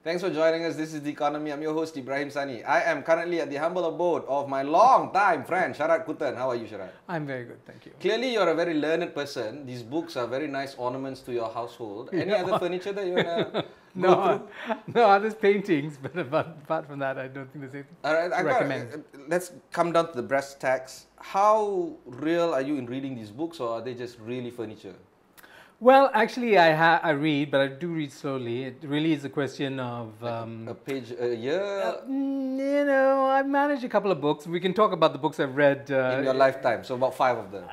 Thanks for joining us. This is The Economy. I'm your host, Ibrahim Sani. I am currently at the humble abode of my long-time friend, Sharaad Kuttan. How are you, Sharaad? I'm very good, thank you. Clearly, you're a very learned person. These books are very nice ornaments to your household. Any other furniture that you want to go through? No other paintings, but apart from that, I don't think there's anything All right, to recommend. let's come down to the brass tacks. How real are you in reading these books, or are they just really furniture? Well, actually, I read, but I do read slowly. It really is a question of... a page a year? I've managed a couple of books. We can talk about the books I've read. In your lifetime, so about 5 of them.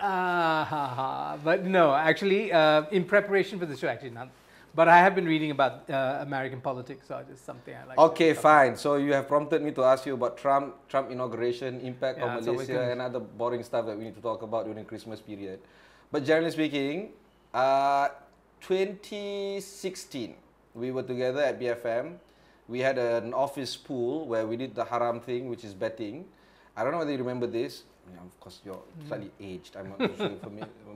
But no, actually, in preparation for the show, actually not. But I have been reading about American politics, so it's something I like. Okay, fine. So you have prompted me to ask you about Trump inauguration, impact on so Malaysia, and other boring stuff that we need to talk about during Christmas period. But generally speaking, 2016, we were together at BFM. We had an office pool where we did the haram thing, which is betting. I don't know whether you remember this. Yeah, of course, you're slightly aged. I'm not too sure if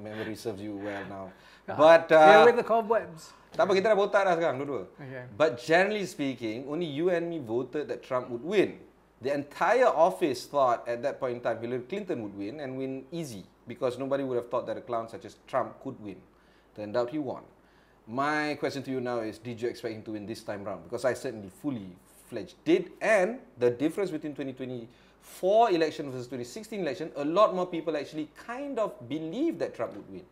memory serves you well now. But Clear with the cobwebs. tak apa, kita dah botak dah sekarang, dua-dua. Okay. But generally speaking, only you and me voted that Trump would win. The entire office thought at that point in time Hillary Clinton would win and win easy, because nobody would have thought that a clown such as Trump could win. Turned out he won. My question to you now is, did you expect him to win this time round? Because I certainly fully fledged did. And the difference between 2024 election versus 2016 election, a lot more people actually kind of believe that Trump would win.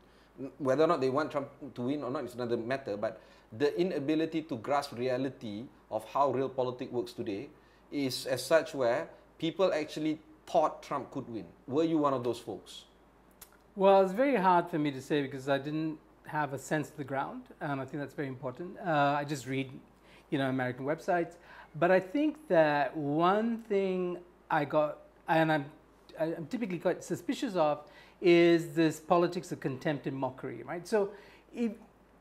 Whether or not they want Trump to win or not is another matter, but the inability to grasp reality of how real politics works today is as such where people actually thought Trump could win. Were you one of those folks? Well, it's very hard for me to say because I didn't have a sense of the ground, and I think that's very important. I just read, American websites. But I think that one thing I got, and I'm typically quite suspicious of, is this politics of contempt and mockery, right? So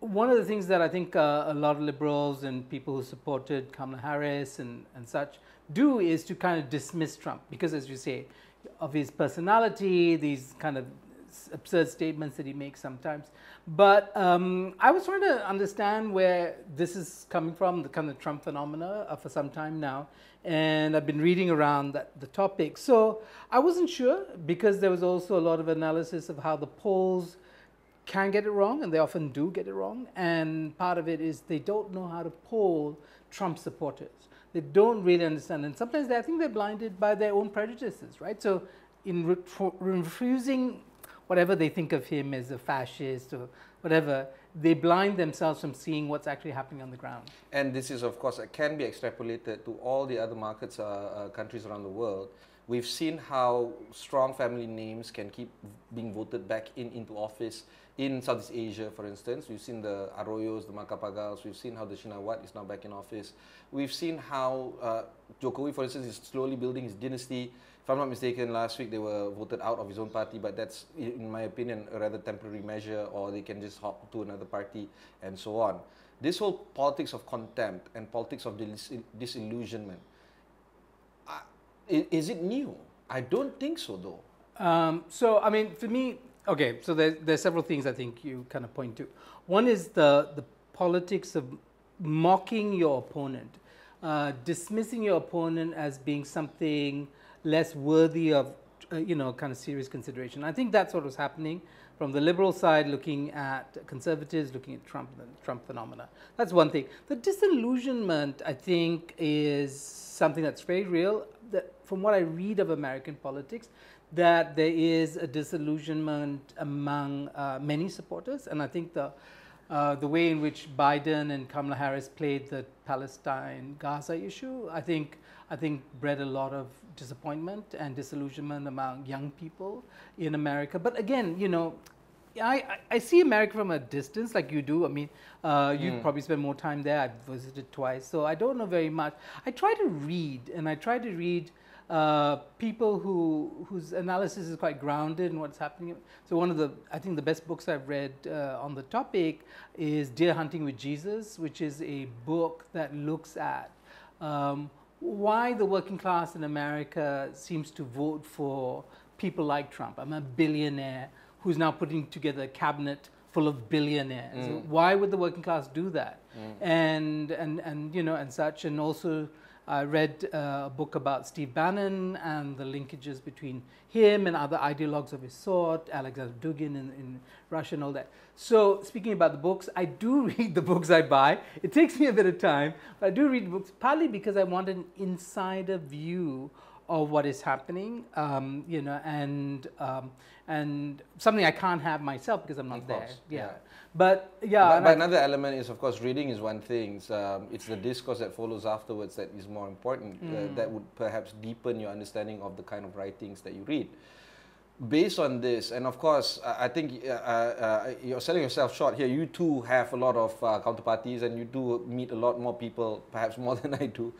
one of the things that I think a lot of liberals and people who supported Kamala Harris and such do is to kind of dismiss Trump because, as you say, of his personality, these kind of absurd statements that he makes sometimes. But I was trying to understand where this is coming from, the kind of Trump phenomena for some time now. And I've been reading around the topic. So I wasn't sure because there was also a lot of analysis of how the polls can get it wrong, and they often do get it wrong. And part of it is they don't know how to poll Trump supporters. They don't really understand. And sometimes I think they're blinded by their own prejudices, right? So in refusing whatever they think of him as a fascist or whatever, they blind themselves from seeing what's actually happening on the ground. And this is, of course, can be extrapolated to all the other markets, countries around the world. We've seen how strong family names can keep being voted back into office in Southeast Asia, for instance. We've seen the Arroyos, the Macapagals. We've seen how the Shinawat is now back in office. We've seen how Jokowi, for instance, is slowly building his dynasty. If I'm not mistaken, last week they were voted out of his own party, but that's, in my opinion, a rather temporary measure, or they can just hop to another party and so on. This whole politics of contempt and politics of disillusionment, is it new? I don't think so, though. So, I mean, for me, okay, so there's several things I think you kind of point to. One is the politics of mocking your opponent, dismissing your opponent as being something less worthy of, kind of serious consideration. I think that's what was happening from the liberal side, looking at conservatives, looking at Trump and the Trump phenomena. That's one thing. The disillusionment, I think, is something that's very real. That from what I read of American politics, that there is a disillusionment among many supporters, and I think the way in which Biden and Kamala Harris played the Palestine-Gaza issue, I think bred a lot of disappointment and disillusionment among young people in America. But again, I see America from a distance, like you do. I mean, you probably spend more time there. I've visited twice, so I don't know very much. I try to read, and I try to read people whose analysis is quite grounded in what's happening. So I think the best books I've read on the topic is Deer Hunting with Jesus, which is a book that looks at why the working class in America seems to vote for people like Trump. I'm a billionaire who's now putting together a cabinet full of billionaires. Why would the working class do that? And you know, and such. And also, I read a book about Steve Bannon and the linkages between him and other ideologues of his sort, Alexander Dugin in Russia and all that. So speaking about the books, I do read the books I buy. It takes me a bit of time, but I do read the books partly because I want an insider view of what is happening, you know, and something I can't have myself because I'm not there. Yeah. But yeah. But another element is, of course, reading is one thing. It's the discourse that follows afterwards that is more important. That would perhaps deepen your understanding of the kind of writings that you read. Based on this, and of course, I think you're selling yourself short here. You too have a lot of counterparties, and you do meet a lot more people, perhaps more than I do.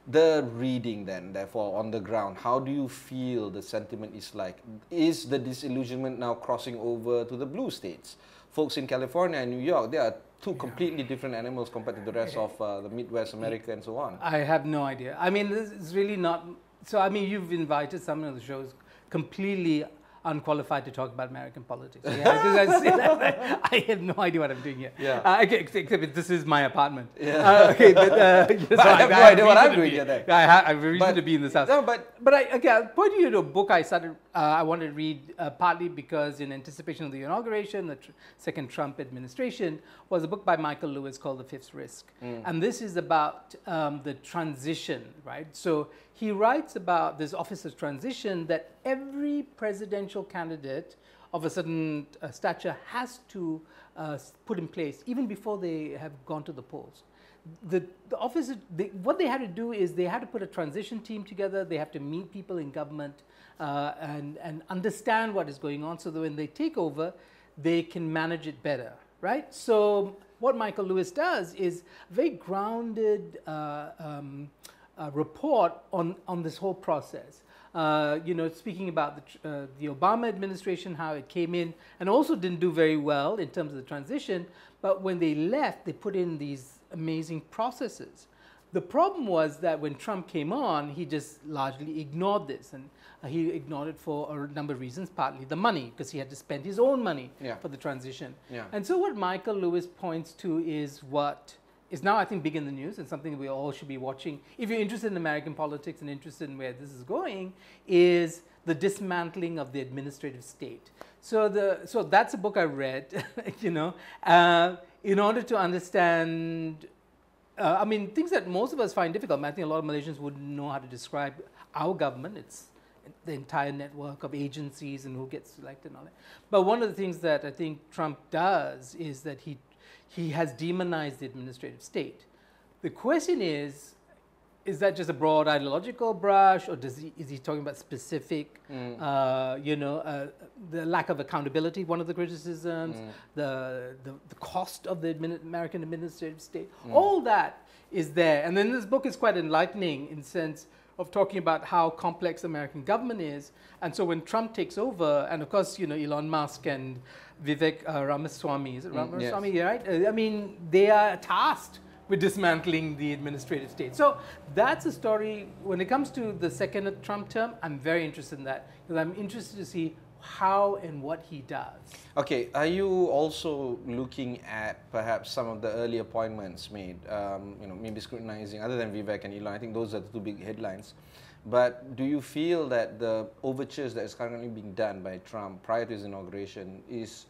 The reading then, therefore, on the ground, how do you feel the sentiment is like? Is the disillusionment now crossing over to the blue states? Folks in California and New York, they are two completely different animals compared to the rest of the Midwest America and so on. I have no idea. I mean, this is really not... So, I mean, you've invited some of the shows completely unqualified to talk about American politics. Yeah, I have no idea what I'm doing here. Yeah. Except this is my apartment. Yeah. Okay, but, but I have no idea what I'm doing here. I have a reason to be in this house. No, but I'll point you to a book I started. I wanted to read partly because in anticipation of the inauguration, the second Trump administration, was a book by Michael Lewis called The Fifth Risk, and this is about the transition, right? So he writes about this office of transition that every presidential candidate of a certain stature has to put in place even before they have gone to the polls. The office, what they had to do is they had to put a transition team together. They have to meet people in government and understand what is going on so that when they take over, they can manage it better, right? So what Michael Lewis does is very grounded report on this whole process. You know, speaking about the Obama administration, how it came in and also didn't do very well in terms of the transition, but when they left, they put in these amazing processes. The problem was that when Trump came on, he just largely ignored this, and he ignored it for a number of reasons, partly the money, because he had to spend his own money for the transition. Yeah. And so what Michael Lewis points to is what is now, I think, big in the news and something we all should be watching. If you're interested in American politics and interested in where this is going, is the dismantling of the administrative state. So that's a book I read, you know, in order to understand, I mean, things that most of us find difficult. I think a lot of Malaysians wouldn't know how to describe our government. It's the entire network of agencies and who gets elected and all that. But one of the things that I think Trump does is that he has demonized the administrative state. The question is that just a broad ideological brush, or is he talking about specific, you know, the lack of accountability, one of the criticisms, the cost of the American administrative state, all that is there. And then this book is quite enlightening in the sense of talking about how complex American government is. And so when Trump takes over, and of course, you know, Elon Musk and Vivek Ramaswamy, is it Ramaswamy, yes. Right? I mean, they are tasked with dismantling the administrative state. So that's a story. When it comes to the second Trump term, I'm very interested in that, because I'm interested to see how and what he does. Okay, are you also looking at perhaps some of the early appointments made, you know, maybe scrutinizing, other than Vivek and Elon? I think those are the two big headlines. But do you feel that the overtures that is currently being done by Trump prior to his inauguration is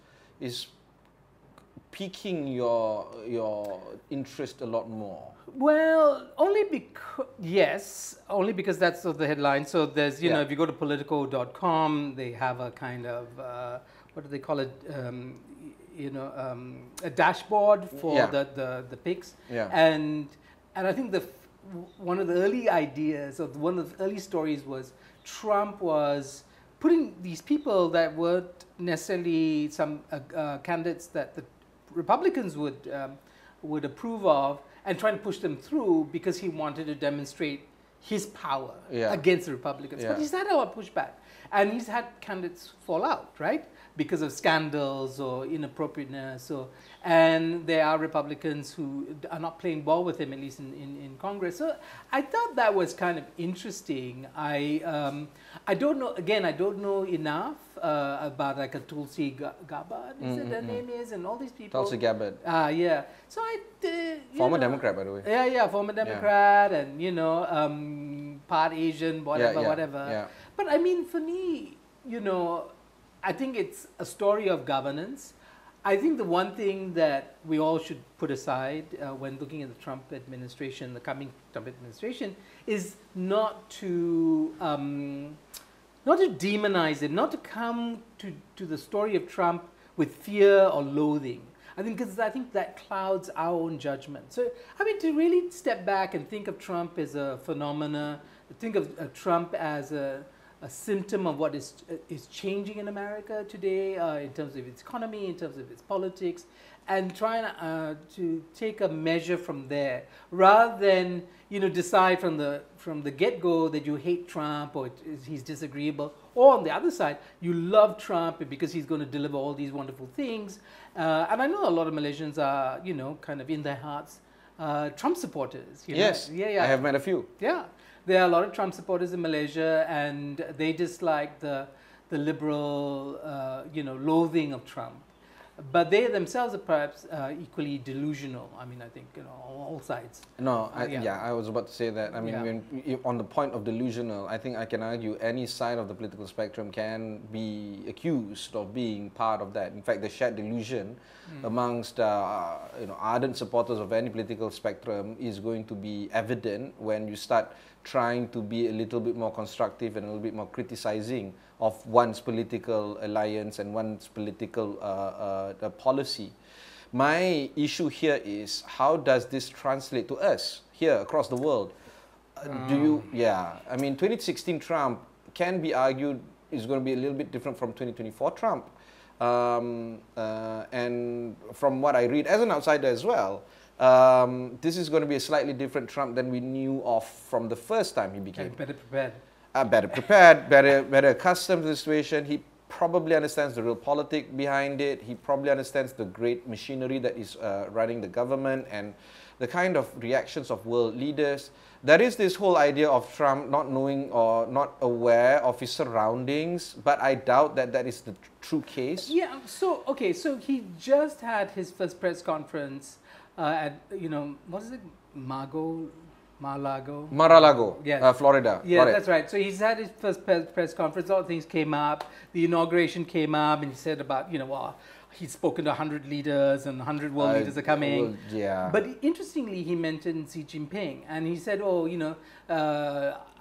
piquing your interest a lot more? Well, only because that's the headline. So there's, you know, if you go to politico.com, they have a kind of, what do they call it, you know, a dashboard for the picks. Yeah. And I think one of the early ideas, or one of the early stories was Trump was putting these people that weren't necessarily some candidates that the Republicans would approve of, and trying to push them through because he wanted to demonstrate his power Yeah. against the Republicans. Yeah. But he's had a lot of pushback. And he's had candidates fall out, right? Because of scandals or inappropriateness. And there are Republicans who are not playing ball with him, at least in Congress. So I thought that was kind of interesting. I don't know, again, I don't know enough about like a Tulsi Gabbard, is it her name is, and all these people. Tulsi Gabbard. Yeah. So Former Democrat, by the way. Yeah, former Democrat, and part Asian, whatever. Yeah. But I mean, for me, I think it's a story of governance. I think the one thing that we all should put aside when looking at the Trump administration, the coming Trump administration, is not to demonize it, not to come to the story of Trump with fear or loathing. I think that clouds our own judgment. So, I mean, to really step back and think of Trump as a phenomena, think of Trump as a symptom of what is changing in America today in terms of its economy, in terms of its politics, and trying to take a measure from there, rather than decide from the get-go that you hate Trump or he's disagreeable, or on the other side you love Trump because he's going to deliver all these wonderful things. And I know a lot of Malaysians are kind of in their hearts Trump supporters. Yes, I have met a few. Yeah. There are a lot of Trump supporters in Malaysia, and they dislike the liberal, loathing of Trump. But they themselves are perhaps equally delusional. I mean, I think on all sides. No, I was about to say that. I mean, on the point of delusional, I think I can argue any side of the political spectrum can be accused of being part of that. In fact, the shared delusion amongst ardent supporters of any political spectrum is going to be evident when you start trying to be a little bit more constructive and a little bit more criticizing of one's political alliance and one's political policy. My issue here is, how does this translate to us here across the world? I mean, 2016 Trump can be argued is going to be a little bit different from 2024 Trump. And from what I read as an outsider as well, this is going to be a slightly different Trump than we knew of from the first time he became. Better prepared. Better prepared, better accustomed to the situation. He probably understands the real politics behind it. He probably understands the great machinery that is running the government and the kind of reactions of world leaders. There is this whole idea of Trump not knowing or not aware of his surroundings, but I doubt that that is the true case. Yeah, so he just had his first press conference at, what is it, Mar-a-Lago, yes. Florida. Yeah, that's right. So he's had his first press conference. All things came up. The inauguration came up, and he said about, he's spoken to 100 leaders and 100 world leaders are coming. Yeah. But interestingly, he mentioned Xi Jinping, and he said,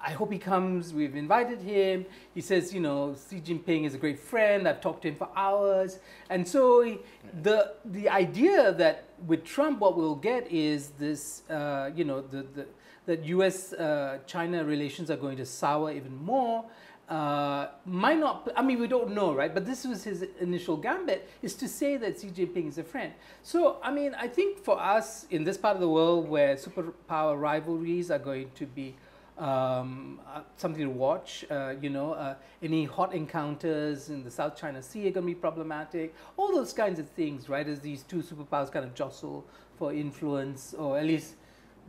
I hope he comes. We've invited him. He says, Xi Jinping is a great friend. I've talked to him for hours. And so the idea that with Trump, what we'll get is this, that U.S.-China relations are going to sour even more. Might not, I mean, we don't know, right? But this was his initial gambit, is to say that Xi Jinping is a friend. So, I mean, I think for us in this part of the world where superpower rivalries are going to be something to watch, any hot encounters in the South China Sea are going to be problematic. All those kinds of things, right? As these two superpowers kind of jostle for influence, or at least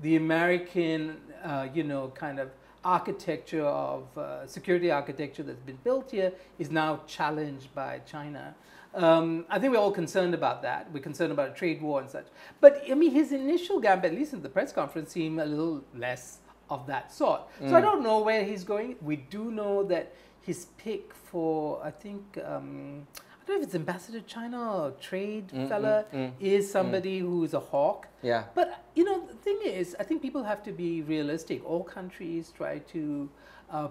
the American, kind of architecture of security architecture that's been built here is now challenged by China. I think we're all concerned about that. We're concerned about a trade war and such. But I mean, his initial gambit, at least in the press conference, seemed a little less of that sort. So I don't know where he's going. We do know that his pick for, I think, I don't know if it's ambassador to China or trade fella, is somebody who's a hawk. Yeah. But, the thing is, I think people have to be realistic. All countries try to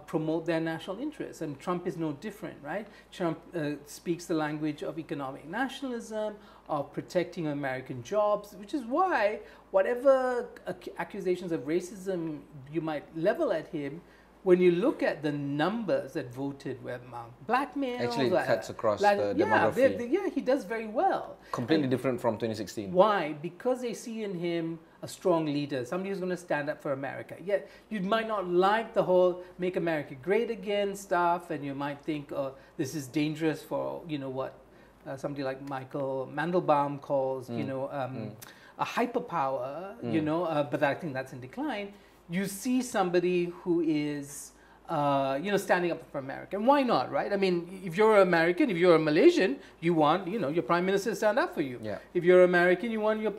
promote their national interests, and Trump is no different, right? Trump speaks the language of economic nationalism, of protecting American jobs, which is why whatever accusations of racism you might level at him, when you look at the numbers that voted were among black males. Actually, it cuts across the yeah, demography. he does very well. Completely different from 2016. Why? Because they see in him a strong leader, somebody who's going to stand up for America. Yet you might not like the whole "Make America Great Again" stuff, and you might think, "Oh, this is dangerous for what somebody like Michael Mandelbaum calls, a hyperpower." But I think that's in decline. You see somebody who is, standing up for America. And why not, right? I mean, if you're American, if you're a Malaysian, you want, your prime minister to stand up for you. Yeah. If you're American, you want your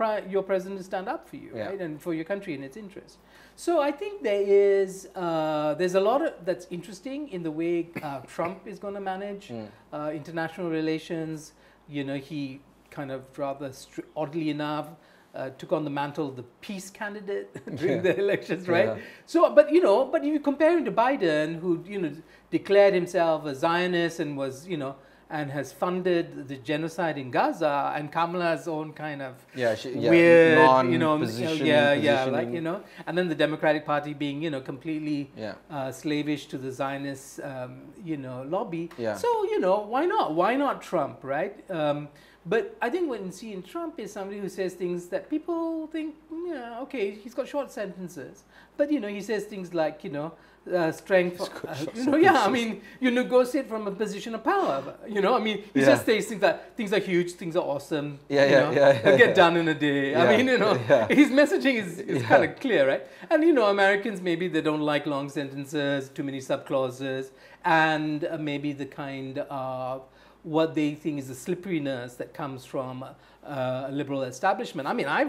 president to stand up for you, Yeah. right? And for your country and its interests. So I think there's a lot that's interesting in the way Trump is going to manage international relations. He kind of rather oddly enough took on the mantle of the peace candidate during the elections, right? Yeah. So, but if you compare him to Biden, who declared himself a Zionist and was and has funded the genocide in Gaza, and Kamala's own kind of weird, positioning. and then the Democratic Party being completely slavish to the Zionist lobby. Yeah. So why not? Why not Trump, right? But I think what you see in Trump is somebody who says things that people think, okay, he's got short sentences, but he says things like, strength. I mean, you negotiate from a position of power. He just says things that things are huge, things are awesome. They'll get done in a day. Yeah. I mean, his messaging is kind of clear, right? And Americans maybe they don't like long sentences, too many subclauses, and maybe the kind of what they think is the slipperiness that comes from a liberal establishment. I mean, I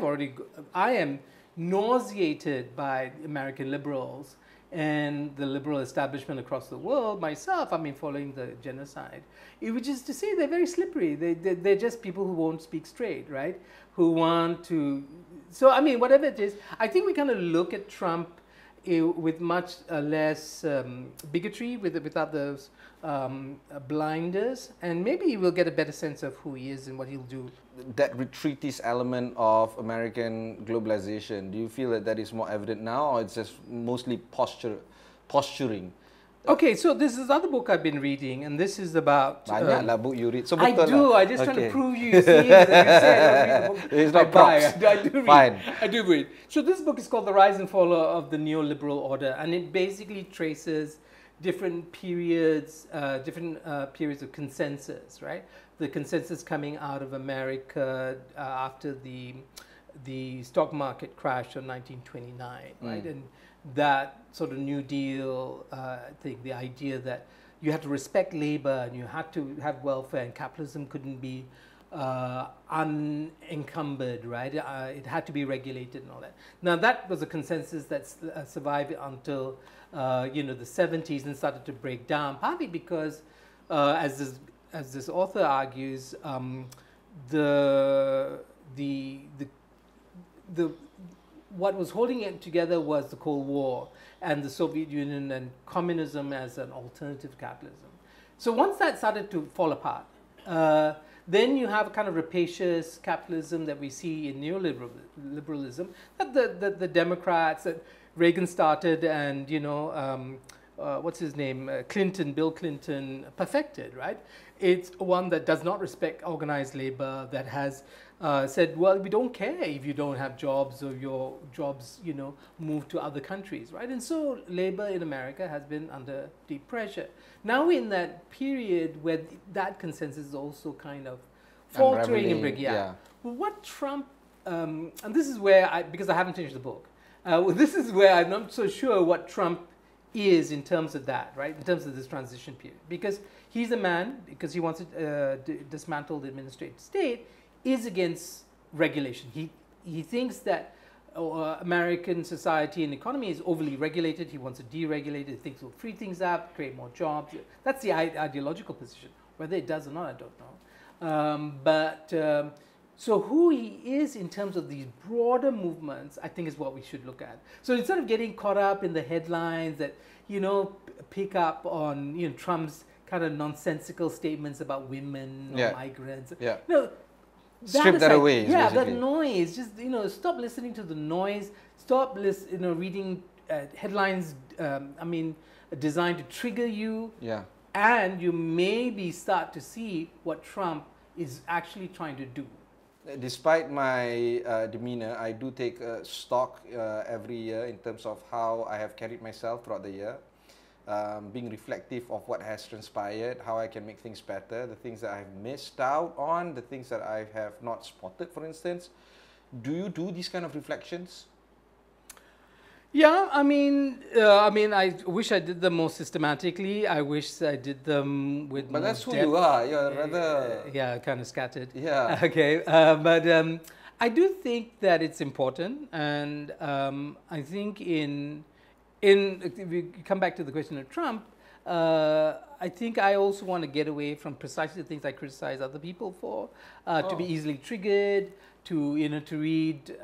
am nauseated by American liberals and the liberal establishment across the world myself. I mean, following the genocide, which is to say they're very slippery. They're just people who won't speak straight, right? Who want to. So I mean, whatever it is, I think we kind of look at Trump with much less bigotry, without those blinders, and maybe we'll get a better sense of who he is and what he'll do. That retreatist element of American globalization, do you feel that is more evident now, or it's just mostly posturing? Okay, so this is other book I've been reading, and this is about... Banyaklah book you read. So I betul do, lah. I just trying to prove you see, that you say I don't read the book. It's not props. I do read. Fine. I do read. So this book is called The Rise and Fall of the Neoliberal Order, and it basically traces different periods of consensus, right? The consensus coming out of America after the stock market crash of 1929, right? And that sort of New Deal thing, the idea that you had to respect labor and you had to have welfare and capitalism couldn't be unencumbered, right? It had to be regulated and all that. Now that was a consensus that survived until the 70s and started to break down, partly because as this author argues, what was holding it together was the Cold War and the Soviet Union and communism as an alternative to capitalism. So once that started to fall apart, then you have a kind of rapacious capitalism that we see in neoliberalism, that the Democrats, that Reagan started, and what's his name, Bill Clinton perfected, right? It's one that does not respect organized labor, that has said, well, we don't care if you don't have jobs or your jobs, move to other countries, right? And so labor in America has been under deep pressure. Now in that period where that consensus is also kind of faltering and breaking, Well, what Trump, and this is where because I haven't finished the book, this is where I'm not so sure what Trump is in terms of that, right? In terms of this transition period, because he's a man, because he wants to dismantle the administrative state, is against regulation. He thinks that American society and economy is overly regulated. He wants to deregulate it. He thinks we'll free things up, create more jobs. That's the ideological position. Whether it does or not, I don't know. So who he is in terms of these broader movements, I think is what we should look at. So instead of getting caught up in the headlines that, pick up on, Trump's kind of nonsensical statements about women or migrants. Strip that away. Yeah, that noise. Just stop listening to the noise. Stop reading headlines. designed to trigger you, Yeah. and you maybe start to see what Trump is actually trying to do. Despite my demeanor, I do take stock every year in terms of how I have carried myself throughout the year, being reflective of what has transpired, how I can make things better, the things that I have missed out on, the things that I have not spotted, for instance. Do you do these kind of reflections? Yeah, I mean, I wish I did them more systematically. I wish I did them with But more that's who depth. you are. You're rather... Yeah, kind of scattered. Yeah. Okay, but I do think that it's important, and I think if we come back to the question of Trump, I think I also want to get away from precisely the things I criticize other people for, to be easily triggered, to read.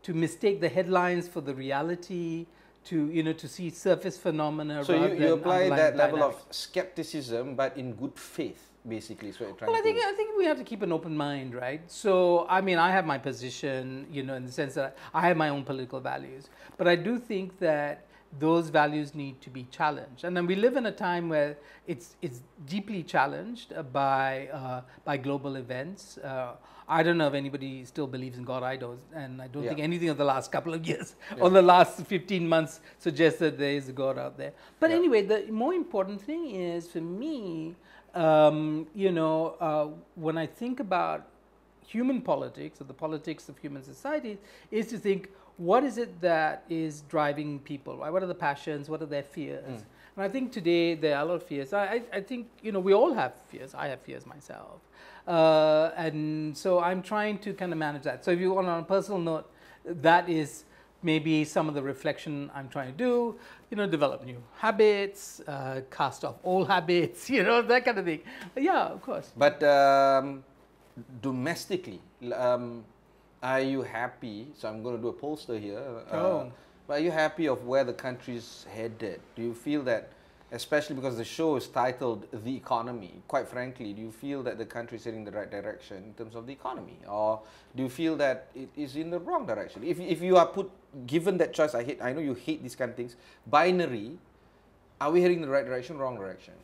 To mistake the headlines for the reality, to see surface phenomena. So rather you than apply underlying that level dynamics. of skepticism, but in good faith, basically, is what you're trying Well, to... I think we have to keep an open mind, right? So, I mean, I have my position, in the sense that I have my own political values, but I do think that those values need to be challenged, and then we live in a time where it's deeply challenged by global events. I don't know if anybody still believes in God. I don't, and I don't think anything of the last couple of years or the last 15 months suggests that there is a God out there. But anyway, the more important thing is for me, when I think about human politics or the politics of human society, is to think, what is it that is driving people? Right? What are the passions? What are their fears? And I think today there are a lot of fears. I think, we all have fears. I have fears myself. And so I'm trying to kind of manage that. So if you want, on a personal note, that is maybe some of the reflection I'm trying to do, develop new habits, cast off old habits, that kind of thing. But yeah, of course. But domestically, are you happy? So I'm going to do a pollster here. But are you happy of where the country's headed? Do you feel that, especially because the show is titled The Economy, quite frankly, do you feel that the country is heading in the right direction in terms of the economy? Or do you feel that it is in the wrong direction? If you are given that choice, I know you hate these kind of things, binary, are we heading in the right direction, wrong direction?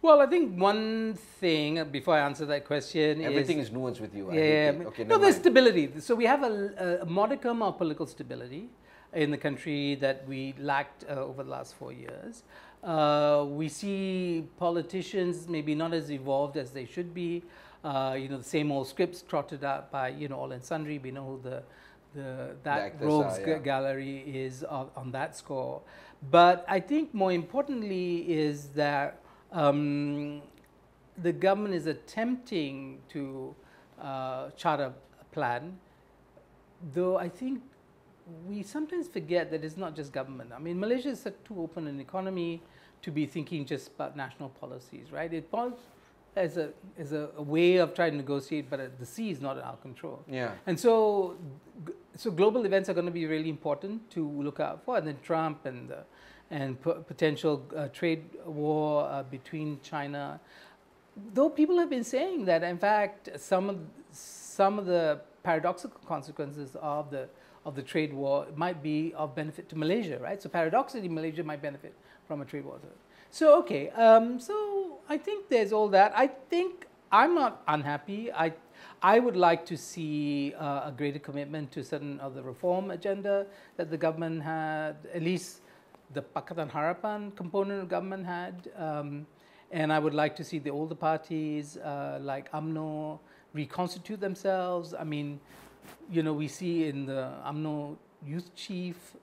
Well, I think one thing, before I answer that question, everything is nuanced with you. Okay, no, there's stability. So we have a modicum of political stability in the country that we lacked over the last 4 years. We see politicians maybe not as evolved as they should be. The same old scripts trotted out by all and sundry. We know who that rogues gallery is on that score. But I think more importantly is that the government is attempting to chart a plan, though I think we sometimes forget that it's not just government. I mean, Malaysia is too open an economy to be thinking just about national policies, right? It as a way of trying to negotiate, but the sea is not in our control. Yeah. And so global events are going to be really important to look out for. And then Trump and potential trade war between China. Though people have been saying that, in fact, some of the paradoxical consequences of the trade war might be of benefit to Malaysia, right? So paradoxically, Malaysia might benefit from a trade war. So okay, so I think there's all that. I think I'm not unhappy. I would like to see a greater commitment to certain of the reform agenda that the government had, at least the Pakatan Harapan component of government had. And I would like to see the older parties like UMNO reconstitute themselves. I mean, we see in the UMNO youth chief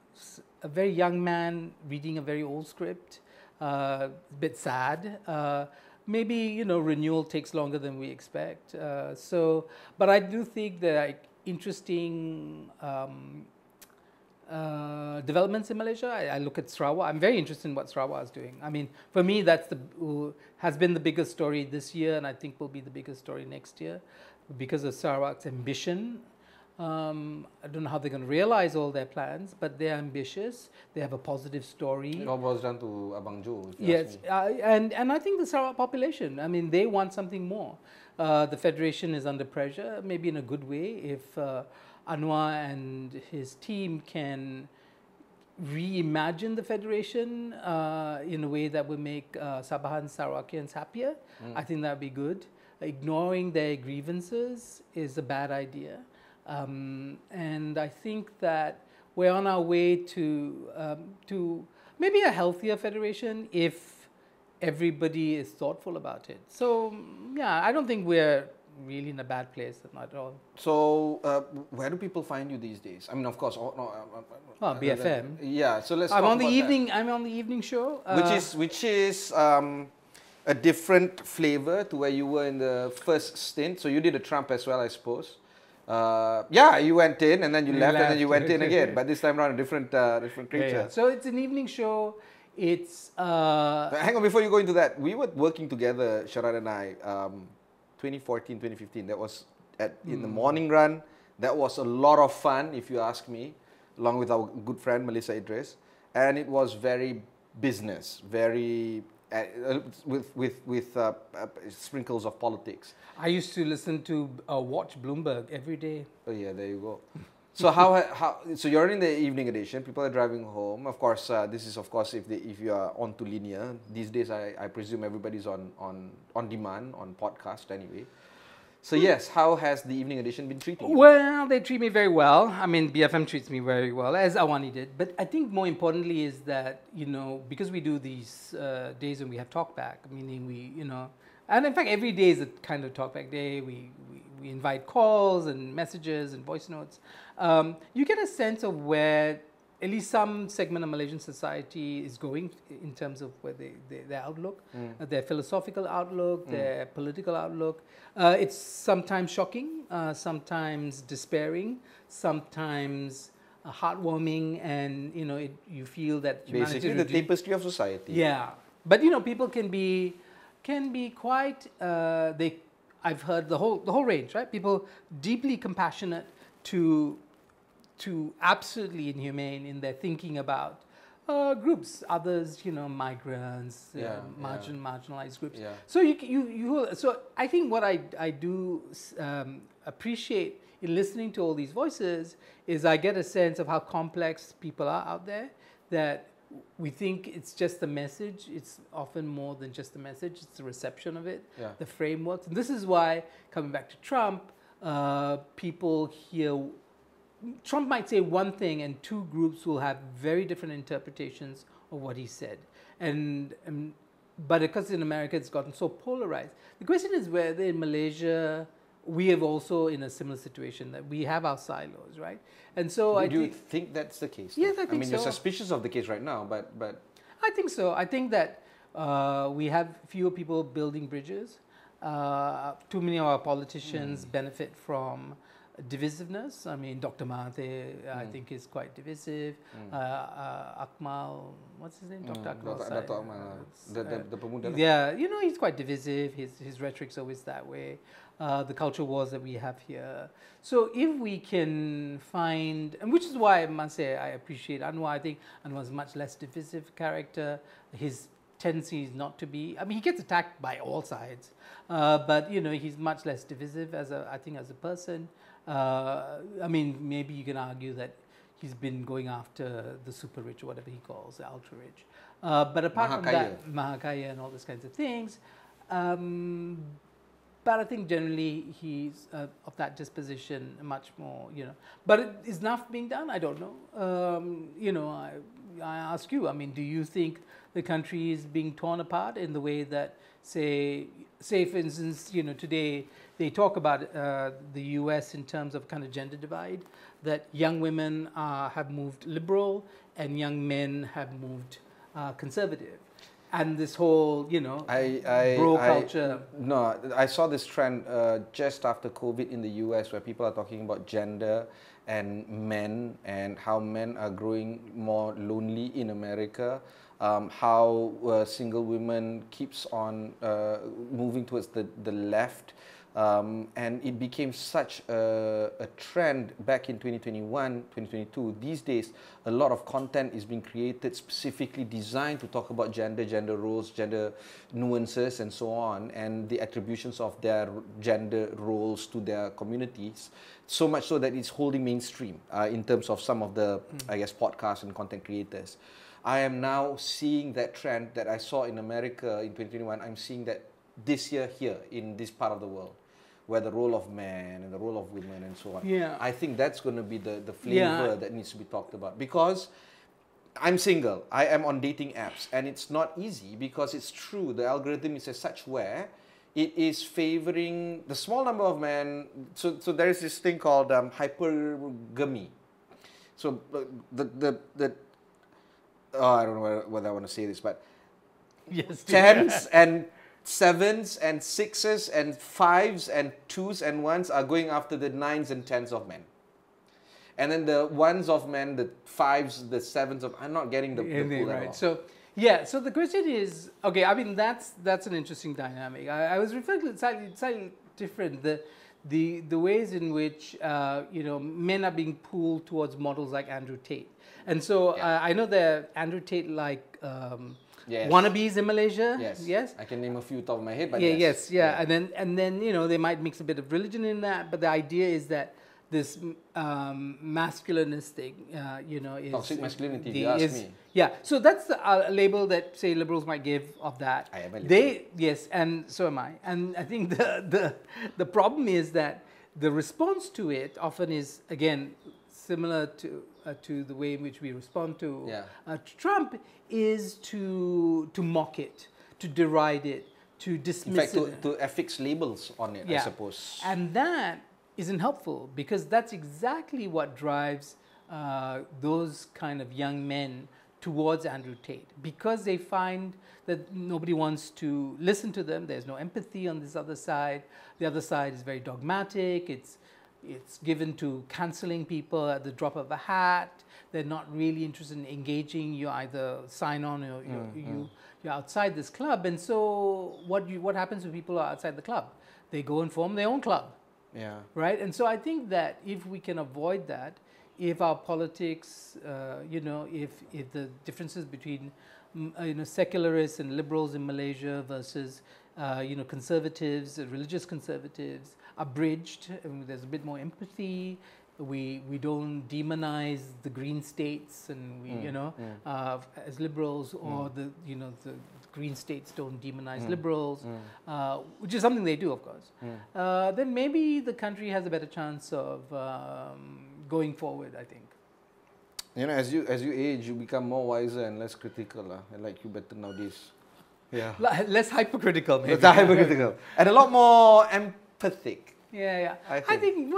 a very young man reading a very old script, a bit sad. Maybe, renewal takes longer than we expect. But I do think there are interesting developments in Malaysia. I look at Sarawak. I'm very interested in what Sarawak is doing. I mean, for me, has been the biggest story this year, and I think will be the biggest story next year because of Sarawak's ambition. I don't know how they're going to realize all their plans, but they're ambitious. They have a positive story. It all boils down to Abang Jo. Yes, and I think the Sarawak population, I mean, they want something more. The Federation is under pressure, maybe in a good way, if Anwar and his team can reimagine the federation in a way that will make Sabahan Sarawakians happier. I think that would be good. Ignoring their grievances is a bad idea. And I think that we're on our way to maybe a healthier federation if everybody is thoughtful about it. So, yeah, I don't think we're really in a bad place, not at all. So, where do people find you these days? I mean, of course, BFM. Yeah. So let's. I'm talk on the about evening. that. I'm on the evening show, which is a different flavor to where you were in the first stint. So you did a Trump as well, I suppose. Yeah, you went in and then you left and then you went in again. But this time around, a different creature. Yeah. So it's an evening show. It's. Hang on, before you go into that, we were working together, Sharaad and I. 2014, 2015. That was in the morning run. That was a lot of fun, if you ask me, along with our good friend Melissa Idris. And it was very business, very with sprinkles of politics. I used to listen to watch Bloomberg every day. Oh yeah, there you go. So so you're in the evening edition. People are driving home. Of course, this is of course if you are onto linear these days. I presume everybody's on demand on podcast anyway. So yes, how has the evening edition been treating you? Well, they treat me very well. I mean, BFM treats me very well, as AWANI did. But I think more importantly is that, because we do these days when we have talkback, meaning and in fact every day is a kind of talkback day. We invite calls and messages and voice notes. You get a sense of where at least some segment of Malaysian society is going in terms of where their outlook, their philosophical outlook, their political outlook. It's sometimes shocking, sometimes despairing, sometimes heartwarming, and you feel that basically the tapestry of society. Yeah, but people can be quite. I've heard the whole range, right? People deeply compassionate to absolutely inhumane in their thinking about groups, others, migrants, marginalized groups. Yeah. So so I think what I do appreciate in listening to all these voices is I get a sense of how complex people are out there, that we think it's just the message. It's often more than just the message. It's the reception of it, the frameworks. And this is why, coming back to Trump, people hear Trump might say one thing and two groups will have very different interpretations of what he said. But because in America it's gotten so polarized. The question is whether in Malaysia we have also in a similar situation, that we have our silos, right? And so do you think that's the case? Yes, I think so. I mean, you're suspicious of the case right now, but I think so. I think that we have fewer people building bridges. Too many of our politicians benefit from divisiveness. I mean, Dr. Mahathir, I think, is quite divisive. Akmal, what's his name? Dr. Akmal. Dr. Akmal, the pemuda. Yeah, he's quite divisive. His rhetoric's always that way. The culture wars that we have here. So if we can find, and which is why I must say I appreciate Anwar. I think Anwar's a much less divisive character. His tendency is not to be, I mean, he gets attacked by all sides, but he's much less divisive as a person. I mean, maybe you can argue that he's been going after the super rich, or whatever he calls the ultra rich. But apart from that, Mahakaya and all those kinds of things. But I think generally he's of that disposition, much more, But is enough being done? I don't know. I ask you, I mean, do you think the country is being torn apart in the way that, say for instance, today they talk about the US in terms of kind of gender divide, that young women have moved liberal and young men have moved conservative. And this whole, bro culture. No, I saw this trend just after COVID in the US, where people are talking about gender and men, and how men are growing more lonely in America. How single women keeps on moving towards the left. And it became such a trend back in 2021, 2022. These days, a lot of content is being created specifically designed to talk about gender roles, gender nuances, and so on, and the attributions of their gender roles to their communities. So much so that it's holding mainstream in terms of some of the, I guess, podcasts and content creators. I am now seeing that trend that I saw in America in 2021. I'm seeing that this year here in this part of the world, where the role of man and the role of women and so on. Yeah. I think that's going to be the flavor that needs to be talked about, because I'm single. I am on dating apps, and it's not easy because it's true. The algorithm is as such where it is favoring the small number of men. So there is this thing called hypergamy. So I don't know whether I want to say this, but Yes. tens and sevens and sixes and fives and twos and ones are going after the nines and tens of men. And then the ones of men, the fives, the sevens of, I'm not getting the pool at all. So yeah, so the question is, okay, I mean, that's an interesting dynamic. I was referring to it slightly different, the ways in which men are being pulled towards models like Andrew Tate. And so I know there are Andrew Tate-like wannabes in Malaysia. Yes. I can name a few top of my head, but yes. And then they might mix a bit of religion in that, but the idea is that this masculinistic, is toxic masculinity. If you ask me. Yeah. So that's the label that, say, liberals might give of that. I am a liberal. Yes, and so am I. And I think the problem is that the response to it often is, again, similar to the way in which we respond to Trump, is to mock it, to deride it, to dismiss it. To affix labels on it, I suppose. And that isn't helpful, because that's exactly what drives those kind of young men towards Andrew Tate, because they find that nobody wants to listen to them. There's no empathy on this other side. The other side is very dogmatic. It's given to canceling people at the drop of a hat. They're not really interested in engaging. You either sign on or you're outside this club. And so what happens when people are outside the club? They go and form their own club. Yeah. Right? And so I think that if we can avoid that, if our politics, if the differences between secularists and liberals in Malaysia versus conservatives, religious conservatives, are bridged, and there's a bit more empathy. We don't demonize the green states, and we as liberals, or the green states don't demonize liberals, which is something they do, of course. Then maybe the country has a better chance of going forward, I think. As you age, you become more wiser and less critical. I like you better nowadays. Yeah. Less hypercritical, maybe. Less hypercritical. And a lot more empathic. Yeah. I think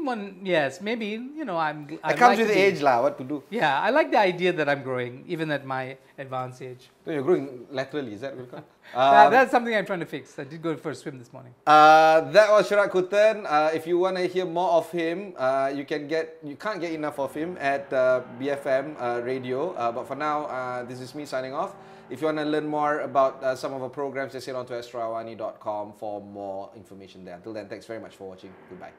one, yes, maybe, It comes with age, what to do. Yeah, I like the idea that I'm growing, even at my advanced age. So you're growing laterally, is that what it that's something I'm trying to fix. I did go for a swim this morning. That was Sharaad Kuttan. If you want to hear more of him, you can't get enough of him at BFM Radio. But for now, this is me signing off. If you want to learn more about some of our programs, just head on to astroawani.com for more information there. Until then, thanks very much for watching. Goodbye.